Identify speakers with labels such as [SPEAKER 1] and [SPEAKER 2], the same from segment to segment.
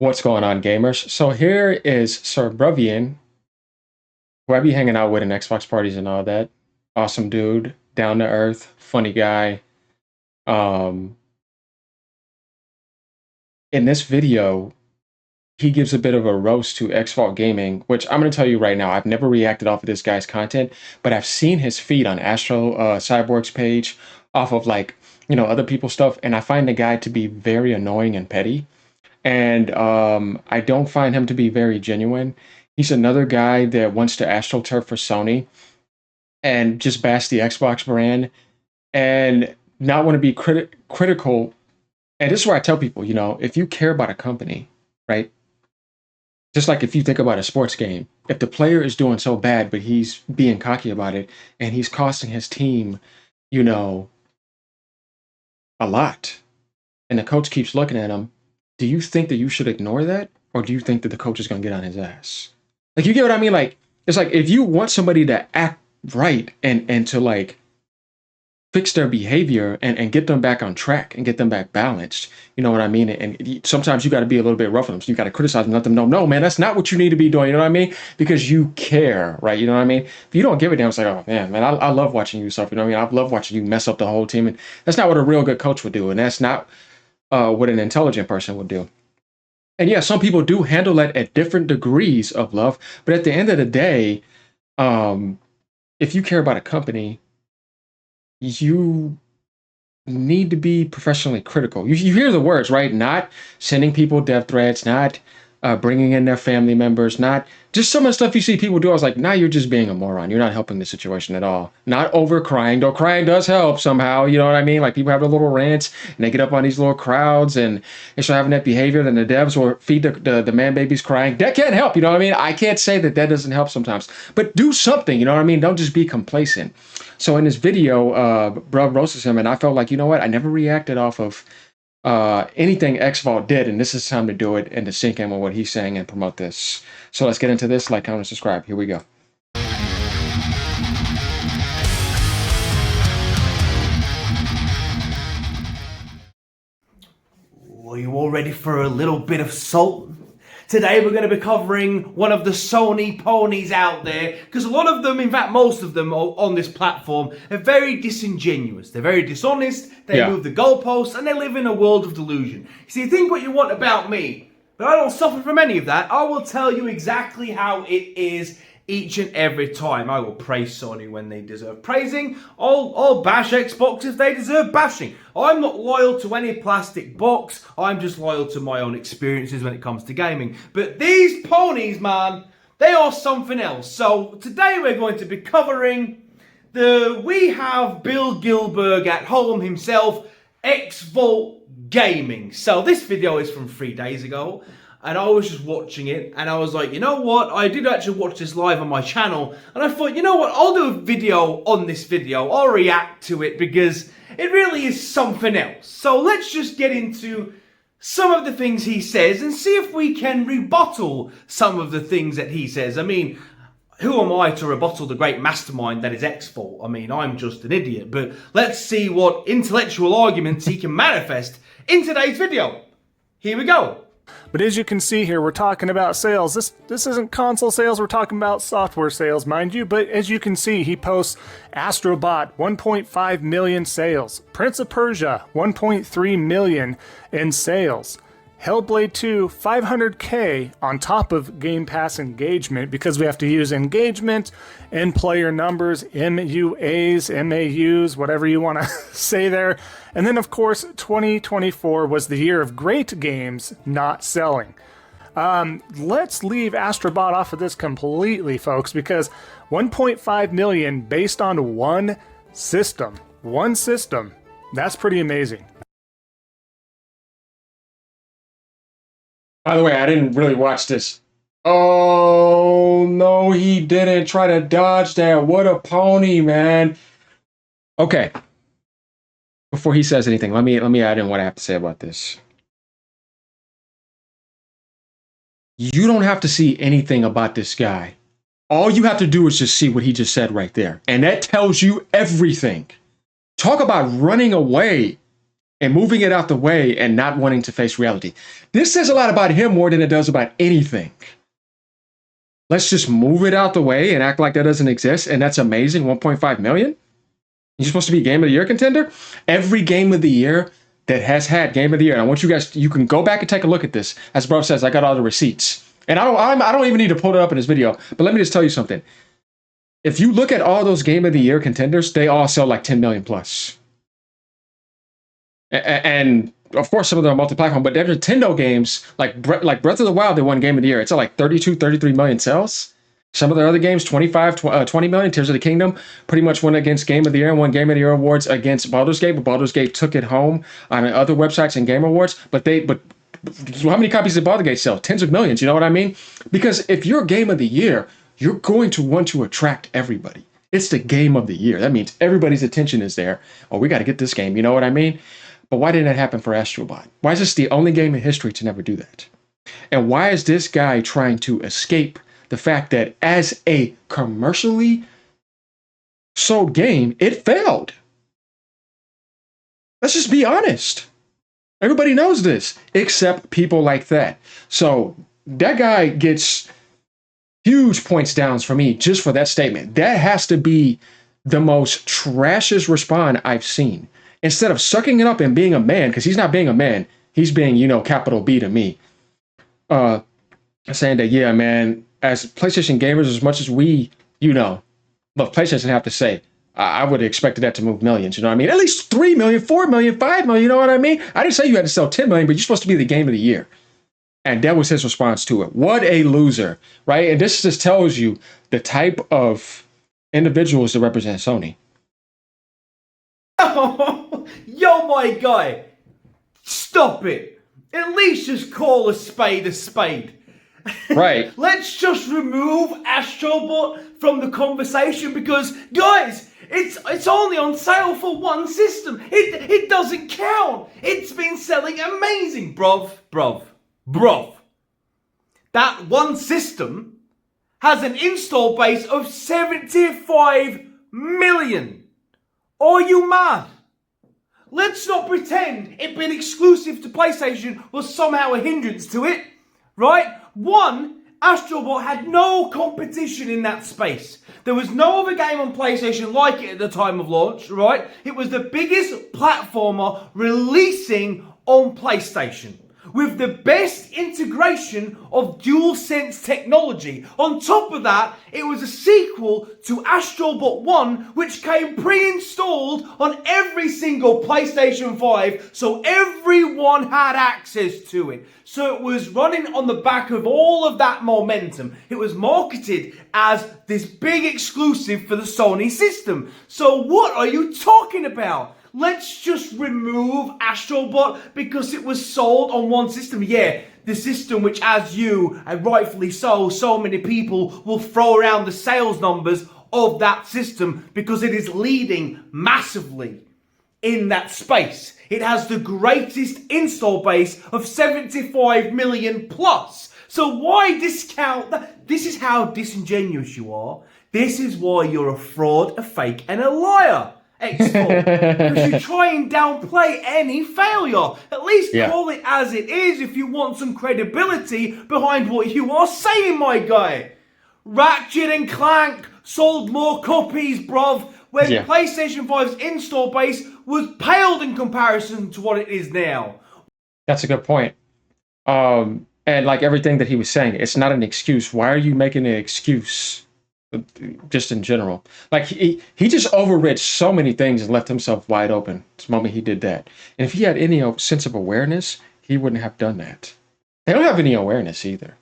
[SPEAKER 1] What's going on, gamers? So here is Sir Bruvian, who I be hanging out with in Xbox parties and all that. Awesome dude, down to earth, funny guy. Um, in this video, he gives a bit of a roast to Xfault Gaming, which I'm going to tell you right now, I've never reacted off of this guy's content, but I've seen his feed on Astro Cyborg's page off of other people's stuff, and I find the guy to be very annoying and petty. And I don't find him to be very genuine. He's another guy that wants to astroturf for Sony and just bash the Xbox brand and not want to be critical. And this is where I tell people, if you care about a company, right? Just like if you think about a sports game, if the player is doing so bad, but he's being cocky about it and he's costing his team, a lot, and the coach keeps looking at him, do you think that you should ignore that? Or do you think that the coach is going to get on his ass? Like, you get what I mean? Like, it's like if you want somebody to act right and to fix their behavior and get them back on track and get them back balanced, you know what I mean? And sometimes you got to be a little bit rough on them. So you got to criticize them, let them know, no, man, that's not what you need to be doing. You know what I mean? Because you care, right? You know what I mean? If you don't give a damn, it's like, oh, man, I love watching you suffer. You know what I mean? I love watching you mess up the whole team. And that's not what a real good coach would do. And that's not what an intelligent person would do. And yeah, some people do handle that at different degrees of love. But at the end of the day, if you care about a company, you need to be professionally critical. You hear the words, right? Not sending people death threats, not bringing in their family members, not just some of the stuff you see people do. I was like, now you're just being a moron. You're not helping the situation at all. Not over crying, though crying does help somehow. You know what I mean? Like, people have their little rants and they get up on these little crowds and they start having that behavior. Then the devs will feed the man babies crying. That can't help. You know what I mean? I can't say that doesn't help sometimes, but do something. You know what I mean? Don't just be complacent. So in this video, Bruv roasts him, and I felt like, you know what? I never reacted off of anything Xvault did, and this is time to do it and to sink in with what he's saying and promote this. So let's get into this. Like, comment, and subscribe. Here we go.
[SPEAKER 2] Are you all ready for a little bit of salt? Today we're going to be covering one of the Sony ponies out there, because a lot of them, in fact most of them on this platform, are very disingenuous. They're very dishonest, they move the goalposts, and they live in a world of delusion. See, think what you want about me, but I don't suffer from any of that. I will tell you exactly how it is each and every time. I will praise Sony when they deserve praising. I'll bash Xbox if they deserve bashing. I'm not loyal to any plastic box. I'm just loyal to my own experiences when it comes to gaming. But these ponies, man, they are something else. So today we're going to be covering we have Bill Gilberg at home himself, Xvault Gaming. So this video is from 3 days ago. And I was just watching it, and I was like, you know what? I did actually watch this live on my channel, and I thought, you know what? I'll do a video on this video. I'll react to it, because it really is something else. So let's just get into some of the things he says, and see if we can rebuttal some of the things that he says. I mean, who am I to rebuttal the great mastermind that is Xvault? I mean, I'm just an idiot. But let's see what intellectual arguments he can manifest in today's video. Here we go.
[SPEAKER 3] But as you can see here, we're talking about sales. This isn't console sales, we're talking about software sales, mind you. But as you can see, he posts Astro Bot, 1.5 million sales. Prince of Persia, 1.3 million in sales. Hellblade 2, 500K on top of Game Pass engagement, because we have to use engagement and player numbers, MUAs, MAUs, whatever you want to say there. And then, of course, 2024 was the year of great games not selling. Let's leave Astrobot off of this completely, folks, because 1.5 million based on one system, that's pretty amazing.
[SPEAKER 1] By the way, I didn't really watch this. Oh, no, he didn't try to dodge that. What a pony, man. Okay. Before he says anything, let me add in what I have to say about this. You don't have to see anything about this guy. All you have to do is just see what he just said right there. And that tells you everything. Talk about running away and moving it out the way and not wanting to face reality. This says a lot about him more than it does about anything. Let's just move it out the way and act like that doesn't exist. And that's amazing. 1.5 million. You're supposed to be Game of the Year contender. Every Game of the Year that has had Game of the Year. And I want you guys, you can go back and take a look at this. As bro says, I got all the receipts. And I don't even need to pull it up in this video. But let me just tell you something. If you look at all those Game of the Year contenders, they all sell like 10 million plus. And of course, some of them are multi-platform, but there's Nintendo games like Breath of the Wild, they won Game of the Year. It's at like 32, 33 million sales. Some of their other games, 20 million. Tears of the Kingdom pretty much went against Game of the Year and won Game of the Year awards against Baldur's Gate, but Baldur's Gate took it home on other websites and Game Awards. But how many copies did Baldur's Gate sell? Tens of millions, you know what I mean? Because if you're Game of the Year, you're going to want to attract everybody. It's the Game of the Year. That means everybody's attention is there. Oh, we got to get this game, you know what I mean? But why didn't that happen for Astro Bot? Why is this the only game in history to never do that? And why is this guy trying to escape the fact that as a commercially sold game, it failed? Let's just be honest. Everybody knows this, except people like that. So that guy gets huge points downs for me just for that statement. That has to be the most trashiest response I've seen. Instead of sucking it up and being a man, because he's not being a man, he's being, capital B to me. Saying that, yeah, man, as PlayStation gamers, as much as we, love PlayStation have to say, I would have expected that to move millions, you know what I mean? At least 3 million, 4 million, 5 million, you know what I mean? I didn't say you had to sell 10 million, but you're supposed to be the Game of the Year. And that was his response to it. What a loser, right? And this just tells you the type of individuals that represent Sony.
[SPEAKER 2] Yo, my guy, stop it. At least just call a spade a spade.
[SPEAKER 1] Right.
[SPEAKER 2] Let's just remove Astro Bot from the conversation because, guys, it's only on sale for one system. It doesn't count. It's been selling amazing, bruv. That one system has an install base of 75 million. Are you mad? Let's not pretend it being exclusive to PlayStation was somehow a hindrance to it, right? One, Astro Bot had no competition in that space. There was no other game on PlayStation like it at the time of launch, right? It was the biggest platformer releasing on PlayStation, with the best integration of DualSense technology. On top of that, it was a sequel to Astro Bot 1, which came pre-installed on every single PlayStation 5, so everyone had access to it. So it was running on the back of all of that momentum. It was marketed as this big exclusive for the Sony system. So what are you talking about? Let's just remove Astro Bot because it was sold on one system. Yeah, the system which, as you, and rightfully so many people will throw around the sales numbers of that system because it is leading massively in that space. It has the greatest install base of 75 million plus. So why discount that? This is how disingenuous you are. This is why you're a fraud, a fake, and a liar. Because you try and downplay any failure. At least call it as it is if you want some credibility behind what you are saying, my guy. Ratchet and Clank sold more copies, bruv, when PlayStation 5's install base was paled in comparison to what it is now.
[SPEAKER 1] That's a good point. And like everything that he was saying, it's not an excuse. Why are you making an excuse? Just in general, like he just overread so many things and left himself wide open the moment he did that. And if he had any sense of awareness, he wouldn't have done that. They don't have any awareness either.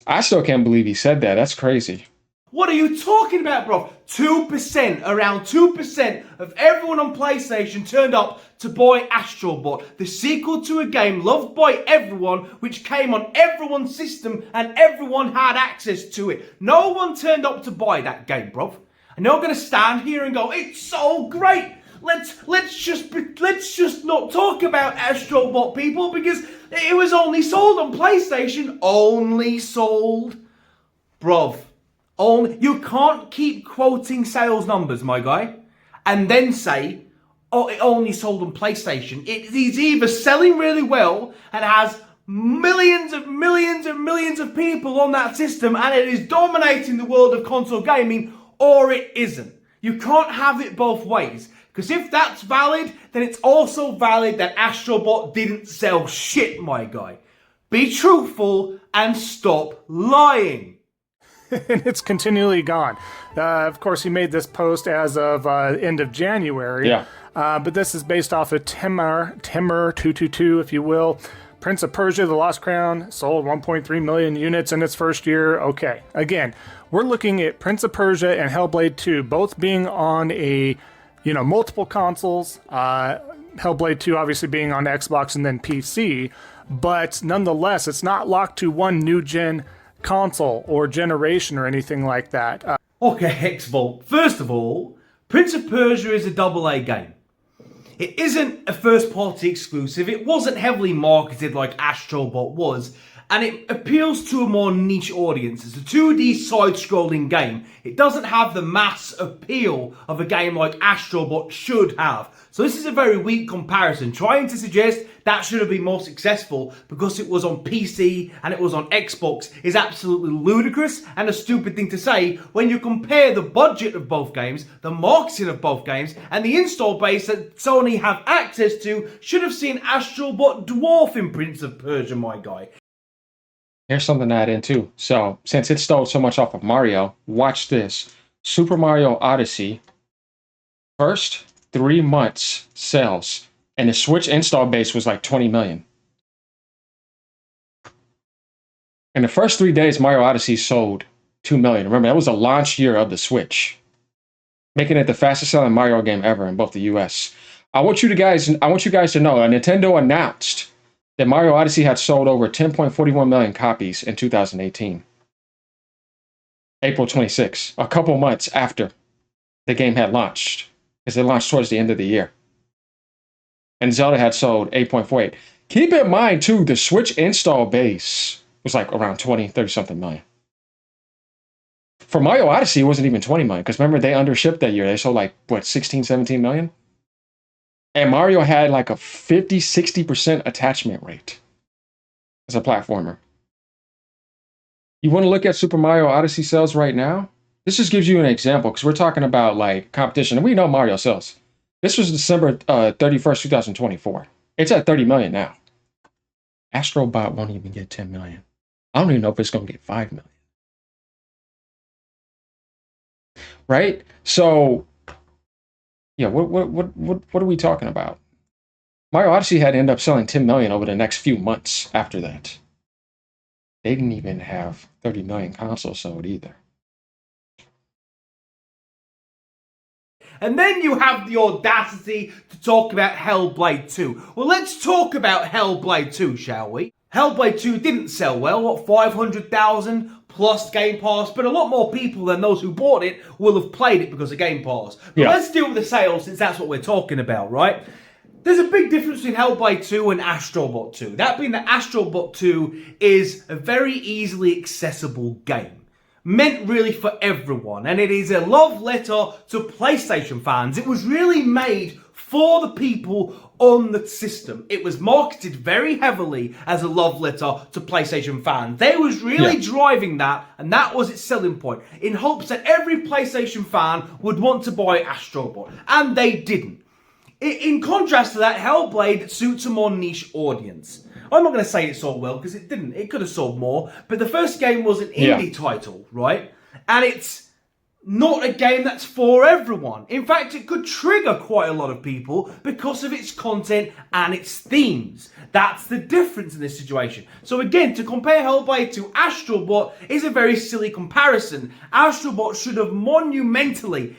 [SPEAKER 1] I still can't believe he said that. That's crazy.
[SPEAKER 2] What are you talking about, bro? 2%, around 2% of everyone on PlayStation turned up to buy Astro Bot, the sequel to a game loved by everyone, which came on everyone's system and everyone had access to it. No one turned up to buy that game, bro. And they're going to stand here and go, it's so great. Let's just not talk about Astro Bot, people, because it was only sold on PlayStation. Only sold, bruv. You can't keep quoting sales numbers, my guy, and then say, it only sold on PlayStation. It is either selling really well and has millions and millions and millions of people on that system and it is dominating the world of console gaming, or it isn't. You can't have it both ways. Because if that's valid, then it's also valid that Astro Bot didn't sell shit, my guy. Be truthful and stop lying.
[SPEAKER 3] And it's continually gone. Of course, he made this post as of end of January.
[SPEAKER 1] Yeah.
[SPEAKER 3] But this is based off of Timur 222, if you will. Prince of Persia: The Lost Crown sold 1.3 million units in its first year. Okay. Again, we're looking at Prince of Persia and Hellblade 2 both being on a, multiple consoles. Hellblade 2 obviously being on Xbox and then PC. But nonetheless, it's not locked to one new gen console or generation or anything like that.
[SPEAKER 2] Okay, Hexvolt. First of all, Prince of Persia is a AA game. It isn't a first-party exclusive. It wasn't heavily marketed like Astro Bot was, and it appeals to a more niche audience. It's a 2D side-scrolling game. It doesn't have the mass appeal of a game like Astro Bot should have. So this is a very weak comparison. Trying to suggest that should have been more successful because it was on PC and it was on Xbox is absolutely ludicrous and a stupid thing to say when you compare the budget of both games, the marketing of both games, and the install base that Sony have access to should have seen Astro Bot dwarfing Prince of Persia, my guy.
[SPEAKER 1] Here's something to add in too. So, since it stole so much off of Mario, watch this. Super Mario Odyssey, first 3 months sales, and the Switch install base was like 20 million. In the first 3 days, Mario Odyssey sold 2 million. Remember, that was the launch year of the Switch, making it the fastest selling Mario game ever in both the US. I want you guys to know that Nintendo announced that Mario Odyssey had sold over 10.41 million copies in 2018. April 26, a couple months after the game had launched, because it launched towards the end of the year. And Zelda had sold 8.48. Keep in mind, too, the Switch install base was like around 20, 30 something million. For Mario Odyssey, it wasn't even 20 million, because remember, they undershipped that year. They sold like, 16, 17 million? And Mario had like a 50, 60% attachment rate as a platformer. You want to look at Super Mario Odyssey sales right now? This just gives you an example, because we're talking about like competition, and we know Mario sells. This was December 31st, 2024. It's at 30 million now. Astro Bot won't even get 10 million. I don't even know if it's going to get 5 million. Right? So, yeah, what are we talking about? Mario Odyssey had to end up selling 10 million over the next few months after that. They didn't even have 30 million consoles sold either.
[SPEAKER 2] And then you have the audacity to talk about Hellblade 2. Well, let's talk about Hellblade 2, shall we? Hellblade 2 didn't sell well, 500,000 plus Game Pass, but a lot more people than those who bought it will have played it because of Game Pass. But let's deal with the sales, since that's what we're talking about, right? There's a big difference between Hellblade 2 and Astro Bot 2. That being that Astro Bot 2 is a very easily accessible game, meant really for everyone, and it is a love letter to PlayStation fans. It was really made for the people on the system. It was marketed very heavily as a love letter to PlayStation fans. They was really driving that, and that was its selling point, in hopes that every PlayStation fan would want to buy Astro Bot, and they didn't. In contrast to that, Hellblade suits a more niche audience. I'm not going to say it sold well, because it didn't. It could have sold more, but the first game was an indie title, right? And it's not a game that's for everyone. In fact, it could trigger quite a lot of people because of its content and its themes. That's the difference in this situation. So again, to compare Hellblade to Astro Bot is a very silly comparison. Astro Bot should have monumentally,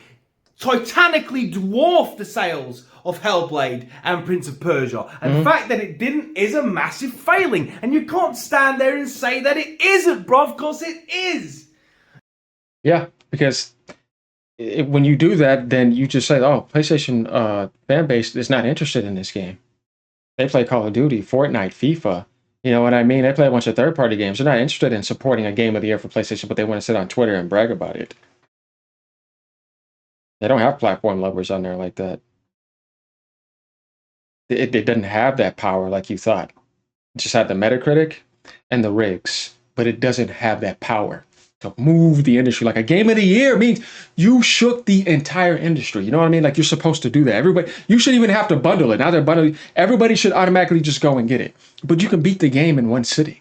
[SPEAKER 2] titanically dwarfed the sales of Hellblade and Prince of Persia. And the fact that it didn't is a massive failing. And you can't stand there and say that it isn't, bruv, because it is.
[SPEAKER 1] Yeah, because when you do that, then you just say, oh, PlayStation fan base is not interested in this game. They play Call of Duty, Fortnite, FIFA. You know what I mean? They play a bunch of third-party games. They're not interested in supporting a game of the year for PlayStation, but they want to sit on Twitter and brag about it. They don't have platform lovers on there like that. It doesn't have that power like you thought. It just had the Metacritic and the rigs, but it doesn't have that power to move the industry. Like a game of the year means you shook the entire industry. You know what I mean? Like you're supposed to do that. Everybody, you shouldn't even have to bundle it. Now they're bundling. Everybody should automatically just go and get it. But you can beat the game in one sitting.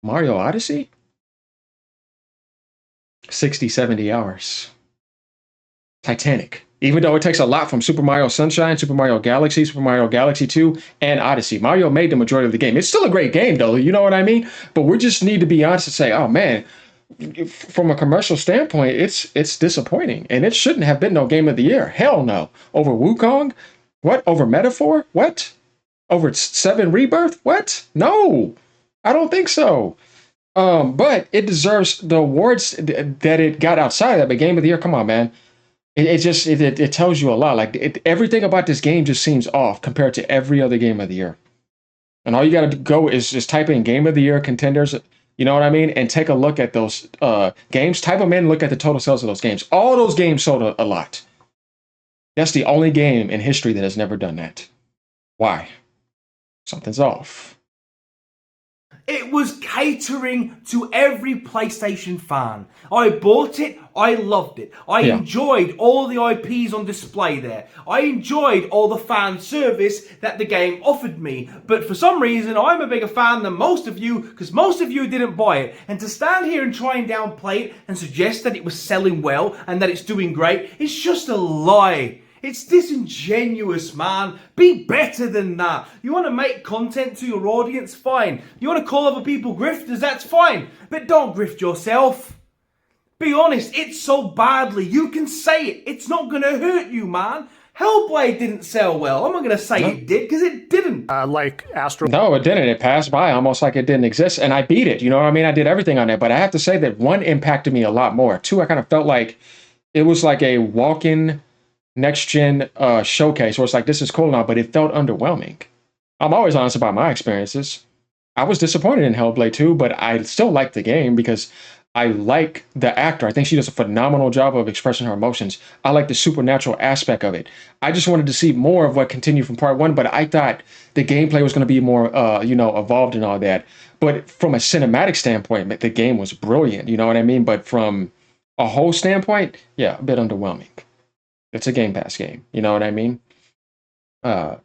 [SPEAKER 1] Mario Odyssey? 60, 70 hours. Titanic. Even though it takes a lot from Super Mario Sunshine, Super Mario Galaxy, Super Mario Galaxy 2, and Odyssey. Mario made the majority of the game. It's still a great game, though. You know what I mean? But we just need to be honest and say, oh, man, from a commercial standpoint, it's disappointing. And it shouldn't have been no game of the year. Hell no. Over Wukong? What? Over Metaphor? What? Over 7 Rebirth? What? No. I don't think so. But it deserves the awards that it got outside of that. But game of the year, come on, man. It tells you a lot. Like everything about this game just seems off compared to every other game of the year. And all you got to go is just type in game of the year contenders. You know what I mean? And take a look at those games. Type them in and look at the total sales of those games. All those games sold a lot. That's the only game in history that has never done that. Why? Something's off.
[SPEAKER 2] It was catering to every PlayStation fan. I bought it, I loved it. I enjoyed all the IPs on display there. I enjoyed all the fan service that the game offered me. But for some reason, I'm a bigger fan than most of you, because most of you didn't buy it. And to stand here and try and downplay it and suggest that it was selling well and that it's doing great, it's just a lie. It's disingenuous, man. Be better than that. You want to make content to your audience? Fine. You want to call other people grifters? That's fine. But don't grift yourself. Be honest, it's so badly. You can say it. It's not going to hurt you, man. Hellblade didn't sell well. I'm not going to say it did, because it didn't.
[SPEAKER 3] Like Astro.
[SPEAKER 1] No, it didn't. It passed by almost like it didn't exist. And I beat it. You know what I mean? I did everything on it. But I have to say that 1 impacted me a lot more. 2, I kind of felt like it was like a walk-in next gen showcase where it's like, this is cool now, but it felt underwhelming. I'm always honest about my experiences. I was disappointed in Hellblade 2, but I still liked the game because I like the actor. I think she does a phenomenal job of expressing her emotions. I like the supernatural aspect of it. I just wanted to see more of what continued from part 1, but I thought the gameplay was going to be more, evolved and all that. But from a cinematic standpoint, the game was brilliant. You know what I mean? But from a whole standpoint, yeah, a bit underwhelming. It's a Game Pass game. You know what I mean? Yeah.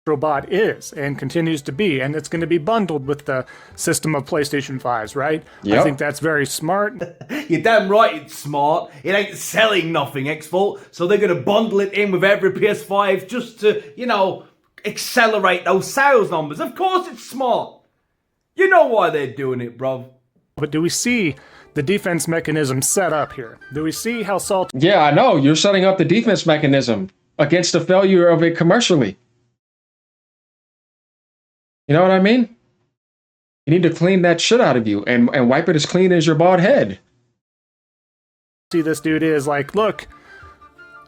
[SPEAKER 3] Astro Bot is and continues to be, and it's going to be bundled with the system of PlayStation 5s, right?
[SPEAKER 1] Yep.
[SPEAKER 3] I think that's very smart.
[SPEAKER 2] You're damn right it's smart. It ain't selling nothing, X-Fault, so they're going to bundle it in with every PS5 just to, accelerate those sales numbers. Of course it's smart. You know why they're doing it, bruv.
[SPEAKER 3] But do we see the defense mechanism set up here? Do we see how salty?
[SPEAKER 1] Yeah, I know. You're setting up the defense mechanism against the failure of it commercially. You know what I mean? You need to clean that shit out of you and wipe it as clean as your bald head.
[SPEAKER 3] See, this dude is like, look,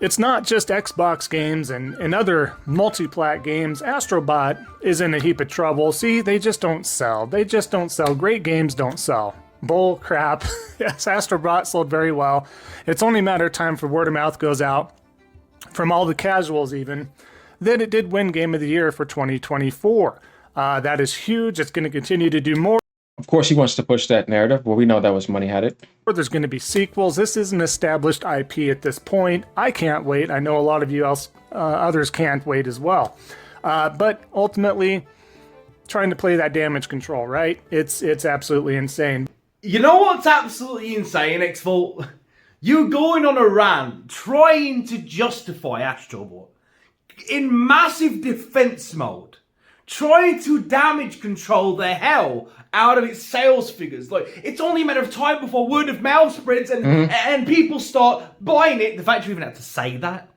[SPEAKER 3] it's not just Xbox games and other multi-plat games. Astro Bot is in a heap of trouble. See, they just don't sell. They just don't sell. Great games don't sell. Bull crap. Yes, Astro Bot sold very well. It's only a matter of time for word of mouth goes out from all the casuals even that it did win Game of the Year for 2024. That is huge. It's going to continue to do more.
[SPEAKER 1] Of course, he wants to push that narrative, but we know that was money had it.
[SPEAKER 3] There's going to be sequels. This is an established IP at this point. I can't wait. I know a lot of you others can't wait as well. But ultimately, trying to play that damage control, right? It's absolutely insane.
[SPEAKER 2] You know what's absolutely insane, X-Fault? You going on a rant, trying to justify Astro Bot in massive defense mode, trying to damage control the hell out of its sales figures. Like, it's only a matter of time before word of mouth spreads and people start buying it. The fact you even have to say that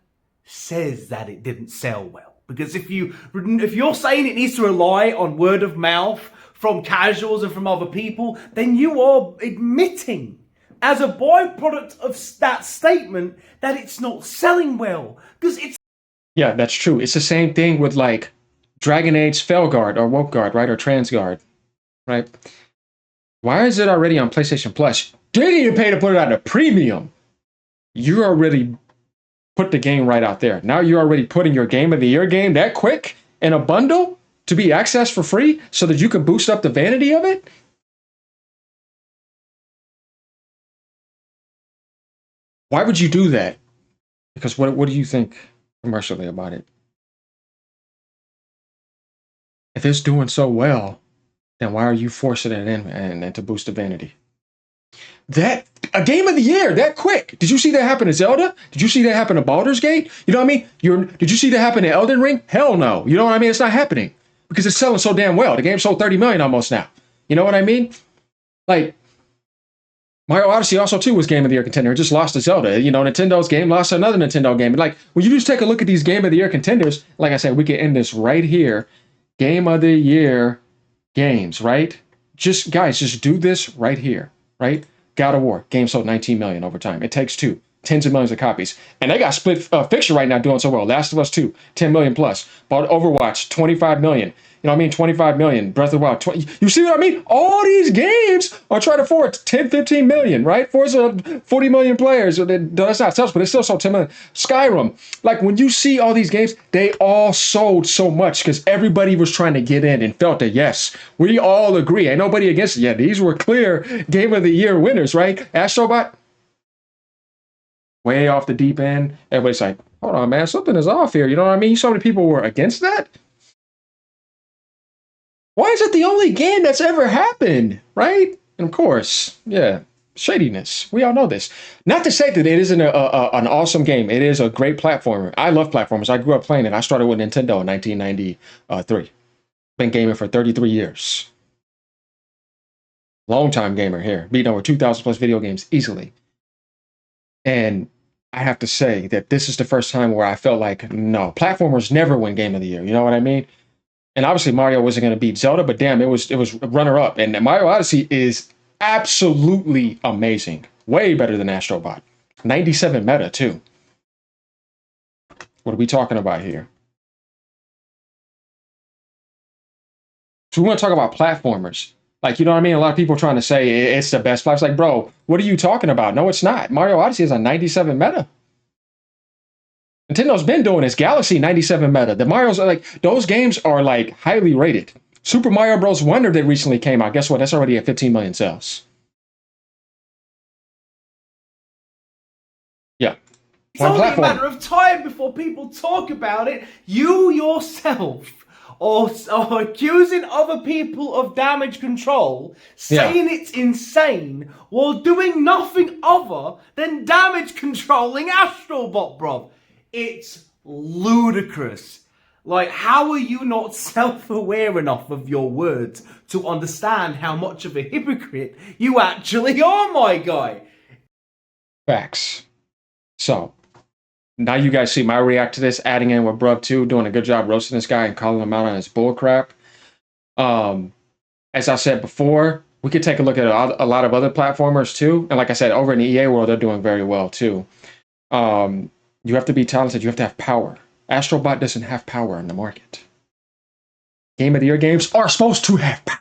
[SPEAKER 2] says that it didn't sell well. Because if you're saying it needs to rely on word of mouth from casuals and from other people, then you are admitting as a byproduct of that statement that it's not selling well. Because it's...
[SPEAKER 1] Yeah, that's true. It's the same thing with like Dragon Age Felguard or Woke Guard, right? Or Transguard, right? Why is it already on PlayStation Plus? Didn't even pay to put it on a premium. You're already put the game right out there. Now you're already putting your Game of the Year game that quick in a bundle to be accessed for free so that you can boost up the vanity of it? Why would you do that? Because what do you think commercially about it? If it's doing so well, then why are you forcing it in and to boost the vanity? That a Game of the Year that quick. Did you see that happen to Zelda? Did you see that happen to Baldur's Gate? You know what I mean? Did you see that happen to Elden Ring? Hell no. You know what I mean? It's not happening because it's selling so damn well. The game sold 30 million almost now. You know what I mean? Like Mario Odyssey also too was Game of the Year contender. It just lost to Zelda. You know, Nintendo's game lost to another Nintendo game. Like when you just take a look at these Game of the Year contenders, like I said, we can end this right here. Game of the Year games, right? Just guys, just do this right here, right? God of War, game sold 19 million over time. It Takes Two, tens of millions of copies. And they got split fiction right now doing so well. Last of Us 2, 10 million plus. Bought Overwatch, 25 million. You know what I mean? 25 million. Breath of the Wild, 20. You see what I mean? All these games are trying to afford 10, 15 million, right? Forza, 40 million players. That's not sales, but it still sold 10 million. Skyrim. Like when you see all these games, they all sold so much because everybody was trying to get in and felt that, yes, we all agree. Ain't nobody against it. Yeah, these were clear Game of the Year winners, right? Astro Bot, way off the deep end. Everybody's like, hold on, man, something is off here. You know what I mean? So many people were against that. Why is it the only game that's ever happened, right? And of course, yeah, shadiness. We all know this. Not to say that it isn't an awesome game. It is a great platformer. I love platformers. I grew up playing it. I started with Nintendo in 1993. Been gaming for 33 years. Long time gamer here. Beating over 2,000 plus video games easily. And I have to say that this is the first time where I felt like, no, platformers never win Game of the Year. You know what I mean? And obviously Mario wasn't going to beat Zelda, but damn, it was runner up. And Mario Odyssey is absolutely amazing. Way better than Astro Bot. 97 meta too. What are we talking about here? So we want to talk about platformers. Like, you know what I mean? A lot of people are trying to say it's the best platform. It's like, bro, what are you talking about? No, it's not. Mario Odyssey is a 97 meta. Nintendo's been doing this. Galaxy 97 meta. The Mario's are like, those games are like highly rated. Super Mario Bros. Wonder that recently came out. Guess what? That's already at 15 million sales. Yeah.
[SPEAKER 2] It's only a matter of time before people talk about it. You yourself are accusing other people of damage control, saying it's insane, while doing nothing other than damage controlling Astro Bot, bro. It's ludicrous. Like, how are you not self-aware enough of your words to understand how much of a hypocrite you actually are, my guy?
[SPEAKER 1] Facts. So, now you guys see my react to this, adding in with Bruv too, doing a good job roasting this guy and calling him out on his bullcrap. As I said before, we could take a look at a lot of other platformers too. And like I said, over in the EA world, they're doing very well too. You have to be talented. You have to have power. Astro Bot doesn't have power in the market. Game of the Year games are supposed to have power.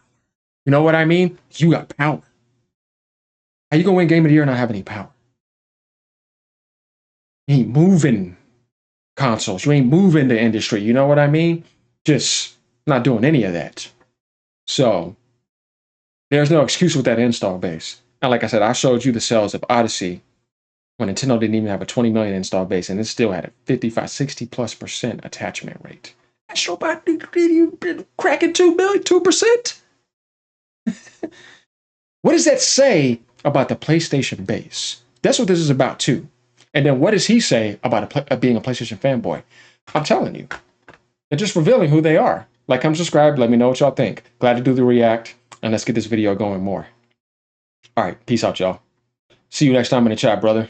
[SPEAKER 1] You know what I mean? You got power. How you gonna win Game of the Year and not have any power? You ain't moving consoles. You ain't moving the industry. You know what I mean? Just not doing any of that. So there's no excuse with that install base. And like I said, I showed you the sales of Odyssey when Nintendo didn't even have a 20 million install base, and it still had a 55, 60+% attachment rate. Astro Bot cracking 2%. What does that say about the PlayStation base? That's what this is about too. And then what does he say about being a PlayStation fanboy? I'm telling you. They're just revealing who they are. Like, comment, subscribe, let me know what y'all think. Glad to do the react, and let's get this video going more. All right, peace out, y'all. See you next time in the chat, brother.